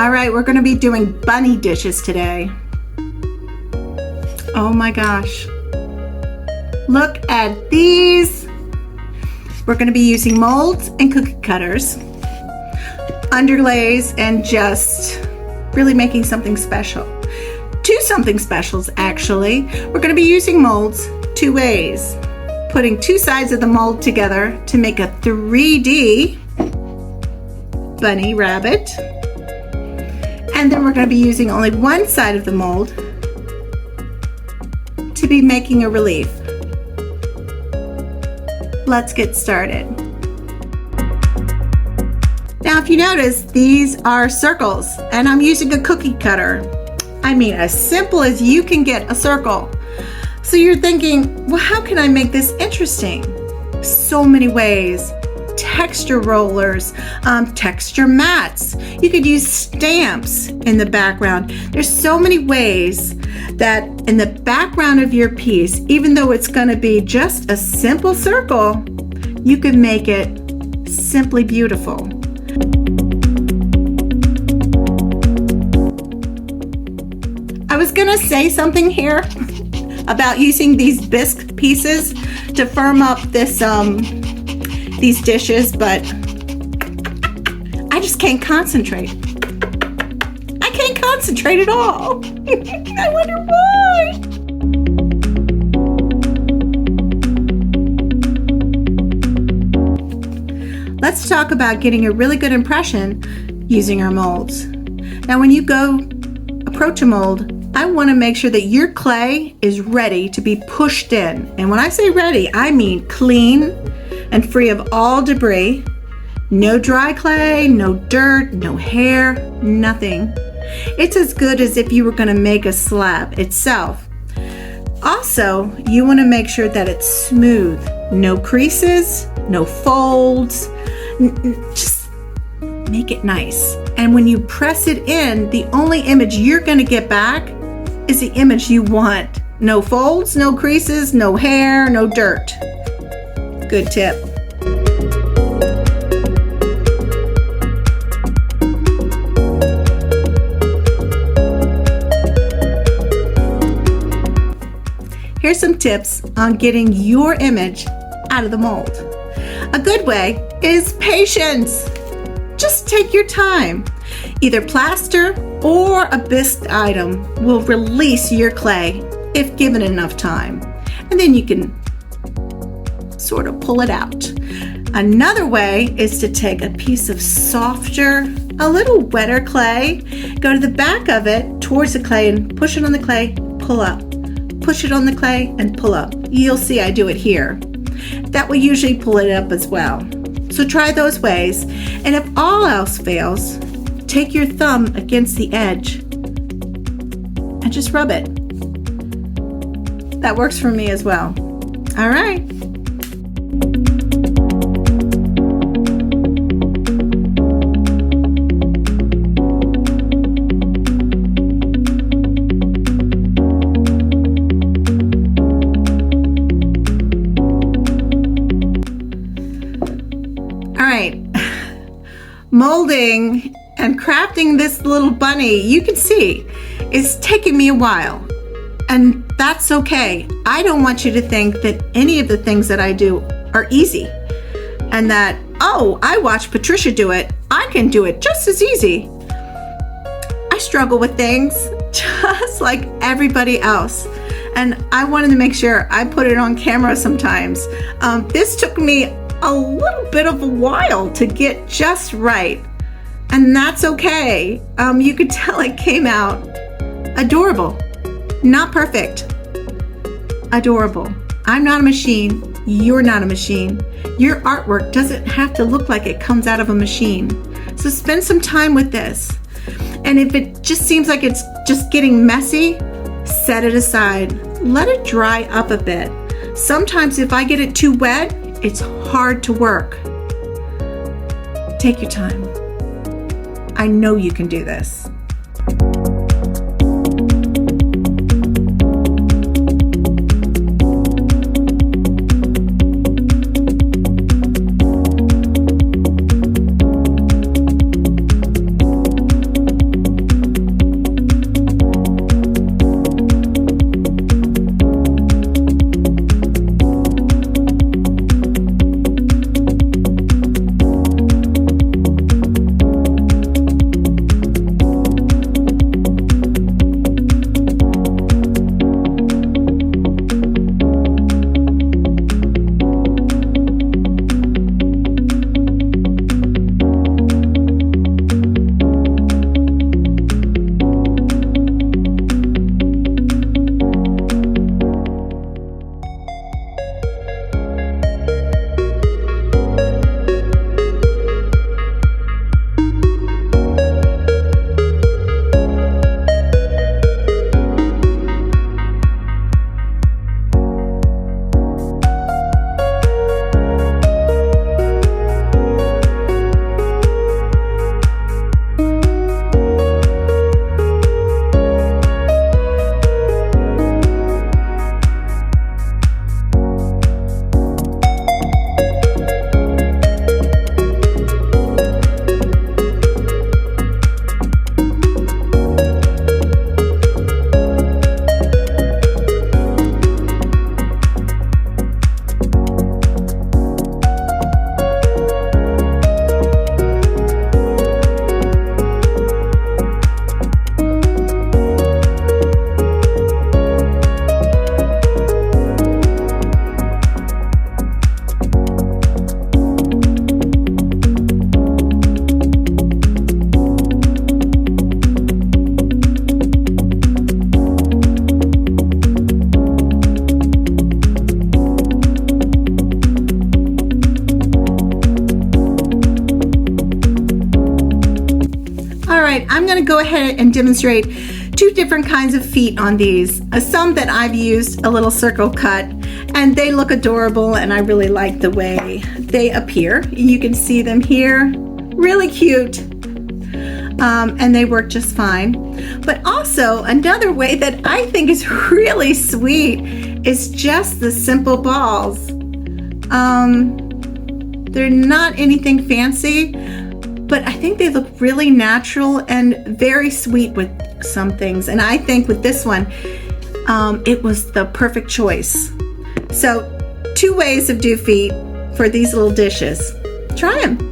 All right, we're going to be doing bunny dishes today. Oh my gosh. Look at these. We're going to be using molds and cookie cutters, underglaze, and just really making something special. Two something specials, actually. We're going to be using molds two ways. Putting two sides of the mold together to make a 3D bunny rabbit. And then we're going to be using only one side of the mold to be making a relief. Let's get started. Now, if you notice, these are circles, and I'm using a cookie cutter. I mean, as simple as you can get a circle. So you're thinking, well, how can I make this interesting? So many ways. Texture rollers, texture mats. You could use stamps in the background. There's so many ways that in the background of your piece, even though it's going to be just a simple circle, you can make it simply beautiful. I was going to say something here about using these bisque pieces to firm up this these dishes, but I just can't concentrate. I can't concentrate at all. I wonder why. Let's talk about getting a really good impression using our molds. Now, when you go approach a mold, I want to make sure that your clay is ready to be pushed in. And when I say ready, I mean clean and free of all debris. No dry clay, no dirt, no hair, nothing. It's as good as if you were going to make a slab itself. Also, you want to make sure that it's smooth. No creases, no folds. Just make it nice. And when you press it in, the only image you're going to get back is the image you want. No folds, no creases, no hair, no dirt. Good tip. Here's some tips on getting your image out of the mold. A good way is patience. Just take your time. Either plaster or a bisque item will release your clay if given enough time. And then you can sort of pull it out. Another way is to take a piece of softer, a little wetter clay, go to the back of it towards the clay and push it on the clay, pull up. Push it on the clay and pull up. You'll see I do it here. That will usually pull it up as well. So try those ways. And if all else fails, take your thumb against the edge and just rub it. That works for me as well. All right. Molding and crafting this little bunny, you can see, is taking me a while. And that's okay. I don't want you to think that any of the things that I do are easy. And that, oh, I watched Patricia do it. I can do it just as easy. I struggle with things just like everybody else. And I wanted to make sure I put it on camera sometimes. This took me a little bit of a while to get just right, and that's okay. You could tell it came out adorable. Not perfect, adorable. I'm not a machine. You're not a machine. Your artwork doesn't have to look like it comes out of a machine. So spend some time with this. And if it just seems like it's just getting messy, set it aside. Let it dry up a bit. Sometimes if I get it too wet, it's hard to work. Take your time. I know you can do this. right, I'm going to go ahead and demonstrate two different kinds of feet on these. Some that I've used a little circle cut, and they look adorable, and I really like the way they appear. You can see them here, really cute, and they work just fine. But also another way that I think is really sweet is just the simple balls. They're not anything fancy, but I think they look really natural and very sweet with some things. And I think with this one, it was the perfect choice. So 2 ways of do feet for these little dishes. Try them.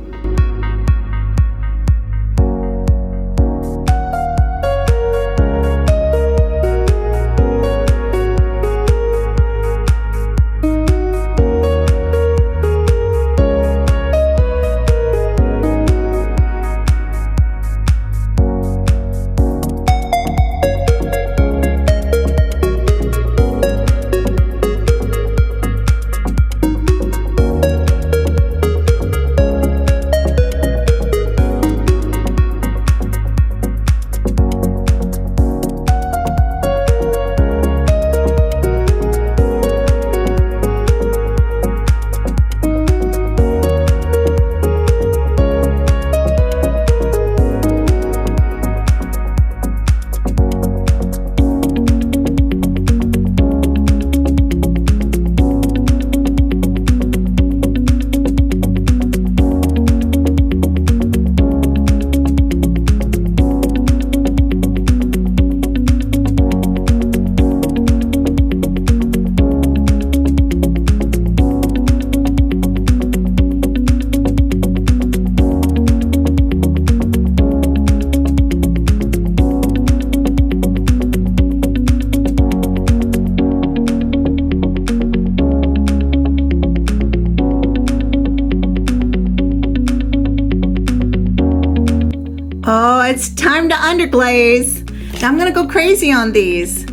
Oh, it's time to underglaze. Now I'm gonna go crazy on these.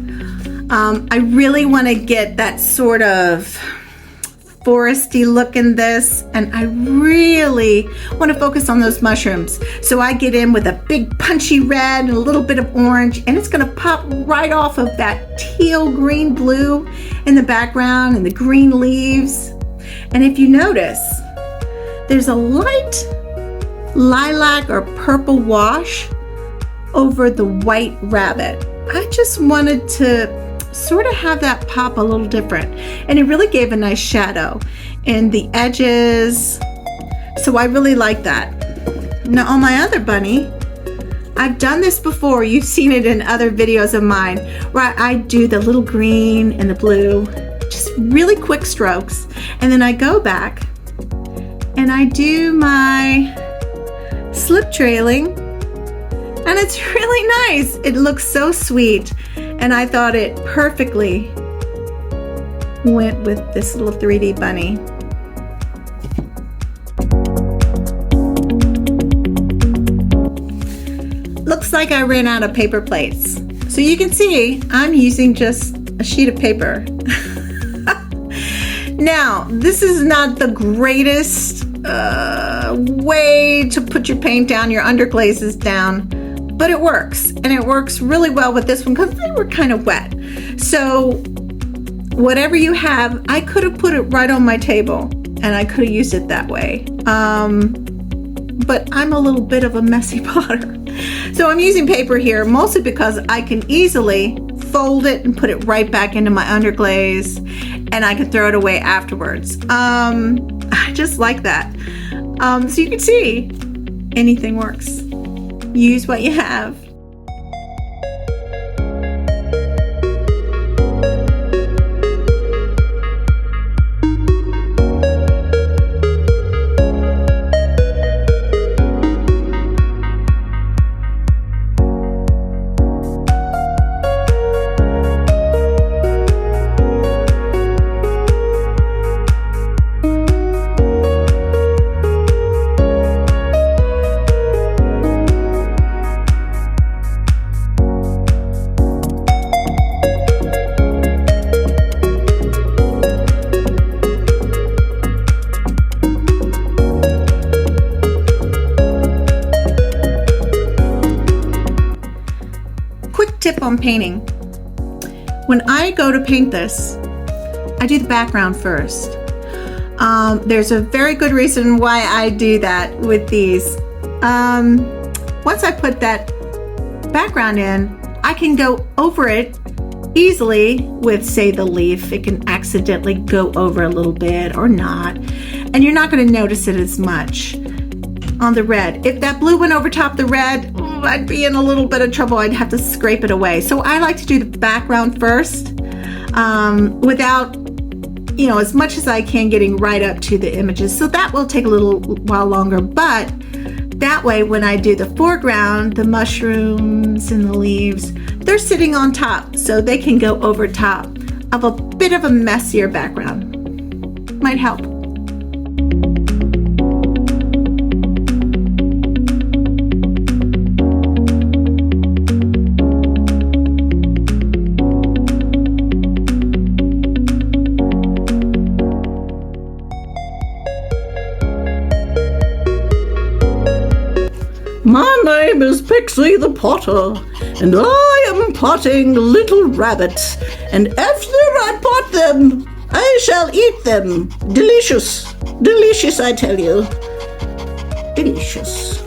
I really want to get that sort of foresty look in this, and I really want to focus on those mushrooms. So I get in with a big punchy red and a little bit of orange, and it's gonna pop right off of that teal green blue in the background and the green leaves. And if you notice, there's a light lilac or purple wash over the white rabbit. I just wanted to sort of have that pop a little different, and it really gave a nice shadow in the edges, so I really like that. Now on my other bunny, I've done this before. You've seen it in other videos of mine where I do the little green and the blue, just really quick strokes, and then I go back and I do my slip trailing, and it's really nice. It looks so sweet, and I thought it perfectly went with this little 3D bunny. Looks like I ran out of paper plates. So you can see I'm using just a sheet of paper. Now, this is not the greatest way to put your paint down, your underglazes down, but it works, and it works really well with this one because they were kind of wet. So whatever you have, I could have put it right on my table and I could have used it that way. But I'm a little bit of a messy potter. So I'm using paper here mostly because I can easily fold it and put it right back into my underglaze, and I can throw it away afterwards. I just like that. So you can see anything works. Use what you have. tip on painting. When I go to paint this, I do the background first. There's a very good reason why I do that with these. Once I put that background in, I can go over it easily with, say, the leaf. It can accidentally go over a little bit or not, and you're not going to notice it as much. On the red, if that blue went over top the red, I'd be in a little bit of trouble. I'd have to scrape it away. So I like to do the background first, without, as much as I can getting right up to the images. So that will take a little while longer, but that way when I do the foreground, the mushrooms and the leaves, they're sitting on top, so they can go over top of a bit of a messier background. Might help. My name is Pixie the Potter, and I am potting little rabbits, and after I pot them, I shall eat them. Delicious, delicious, I tell you. Delicious.